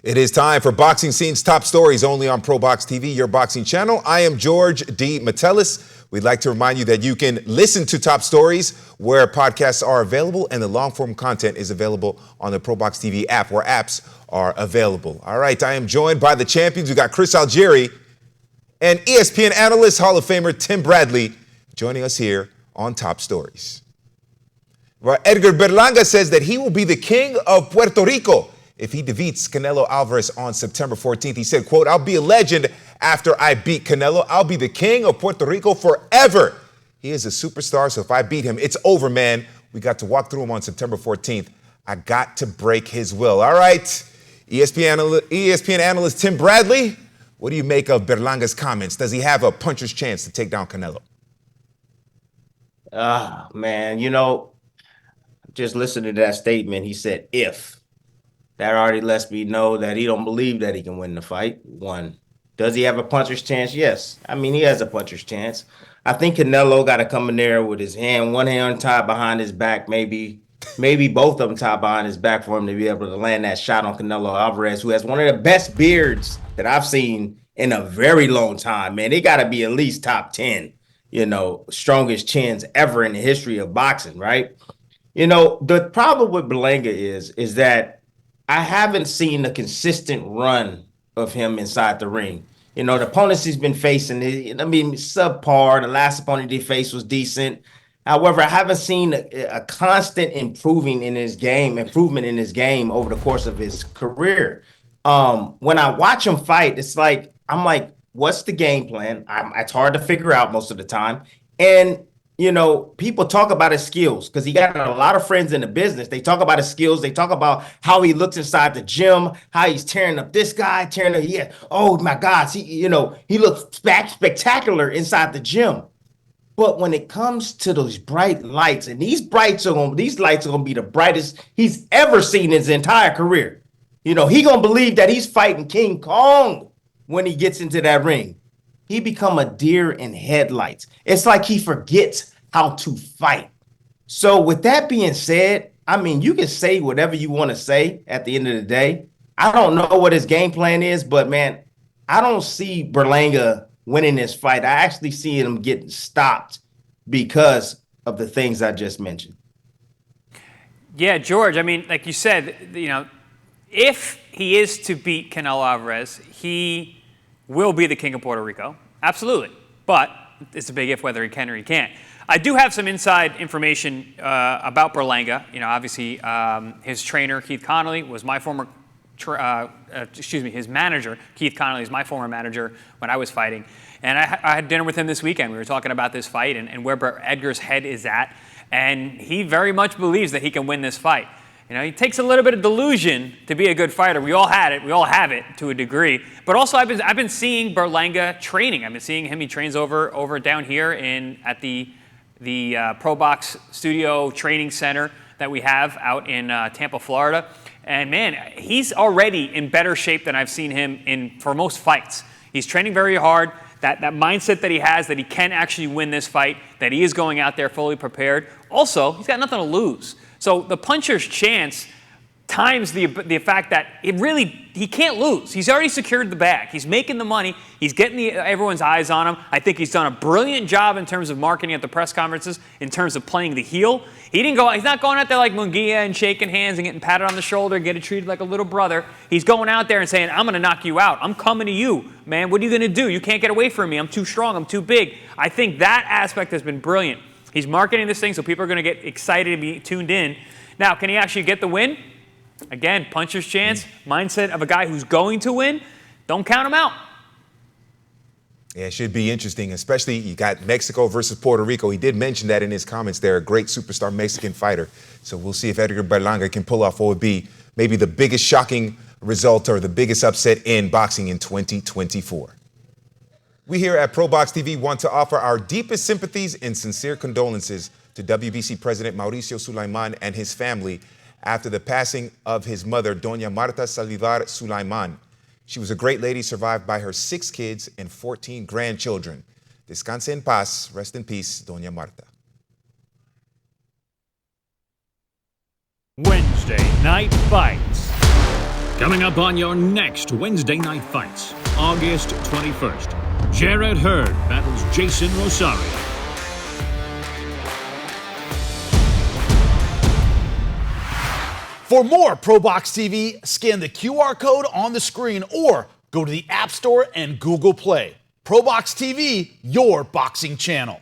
It is time for Boxing Scene's top stories only on ProBox TV, your boxing channel. I am George D. Metellus. We'd like to remind you that you can listen to top stories where podcasts are available, and the long-form content is available on the ProBox TV app, where apps are available. All right, I am joined by the champions. We got Chris Algieri and ESPN analyst, Hall of Famer Tim Bradley, joining us here on Top Stories. Well, Edgar Berlanga says that he will be the king of Puerto Rico if he defeats Canelo Alvarez on September 14th. He said, quote, "I'll be a legend after I beat Canelo. I'll be the king of Puerto Rico forever. He is a superstar, so if I beat him, it's over, man. We got to walk through him on September 14th. I got to break his will." All right, ESPN analyst Tim Bradley, what do you make of Berlanga'S comments? Does he have a puncher's chance to take down Canelo? Man, just listening to that statement, he said, if. That already lets me know that he don't believe that he can win the fight. One. Does he have a puncher's chance? Yes. I mean, he has a puncher's chance. I think Canelo got to come in there with his one hand tied behind his back, maybe both of them tied behind his back for him to be able to land that shot on Canelo Alvarez, who has one of the best beards that I've seen in a very long time, man. They got to be at least top 10, strongest chins ever in the history of boxing, right? The problem with Berlanga is that I haven't seen a consistent run of him inside the ring. The opponents he's been facing, subpar. The last opponent he faced was decent. However, I haven't seen a constant improvement in his game over the course of his career. When I watch him fight, I'm like, what's the game plan? It's hard to figure out most of the time. And people talk about his skills because he got a lot of friends in the business. They talk about his skills. They talk about how he looks inside the gym, how he's tearing up this guy, oh my God, he looks spectacular inside the gym. But when it comes to those bright lights, and these lights are gonna be the brightest he's ever seen in his entire career. He gonna believe that he's fighting King Kong when he gets into that ring. He become a deer in headlights. It's like he forgets how to fight. So with that being said, you can say whatever you want to say at the end of the day. I don't know what his game plan is, but man, I don't see Berlanga winning this fight. I actually see him getting stopped because of the things I just mentioned. Yeah, George, like you said, if he is to beat Canelo Alvarez, he will be the king of Puerto Rico. Absolutely. But it's a big if whether he can or he can't. I do have some inside information about Berlanga. Obviously, his trainer, Keith Connolly, was my former, his manager, Keith Connolly, is my former manager when I was fighting. And I had dinner with him this weekend. We were talking about this fight and where Edgar's head is at. And he very much believes that he can win this fight. He takes a little bit of delusion to be a good fighter. We all had it. We all have it to a degree. But also, I've been seeing Berlanga training. I've been seeing him. He trains over down here at the ProBox Studio Training Center that we have out in Tampa, Florida. And man, he's already in better shape than I've seen him in for most fights. He's training very hard. That mindset that he has, that he can actually win this fight, that he is going out there fully prepared. Also, he's got nothing to lose. So the puncher's chance times the fact that he can't lose. He's already secured the bag. He's making the money. He's getting everyone's eyes on him. I think he's done a brilliant job in terms of marketing at the press conferences, in terms of playing the heel. He's not going out there like Munguia and shaking hands and getting patted on the shoulder, getting treated like a little brother. He's going out there and saying, I'm going to knock you out. I'm coming to you, man. What are you going to do? You can't get away from me. I'm too strong. I'm too big. I think that aspect has been brilliant. He's marketing this thing so people are going to get excited and be tuned in. Now, can he actually get the win? Again, puncher's chance, mindset of a guy who's going to win. Don't count him out. Yeah, it should be interesting, especially you got Mexico versus Puerto Rico. He did mention that in his comments. They're a great superstar Mexican fighter. So we'll see if Edgar Berlanga can pull off what would be maybe the biggest shocking result or the biggest upset in boxing in 2024. We here at ProBox TV want to offer our deepest sympathies and sincere condolences to WBC President Mauricio Sulaiman and his family after the passing of his mother, Doña Marta Salivar Sulaiman. She was a great lady, survived by her 6 kids and 14 grandchildren. Descanse en paz, rest in peace, Doña Marta. Wednesday Night Fights. Coming up on your next Wednesday night fights, August 21st, Jarrett Hurd battles Jason Rosario. For more ProBox TV, scan the QR code on the screen or go to the App Store and Google Play. ProBox TV, your boxing channel.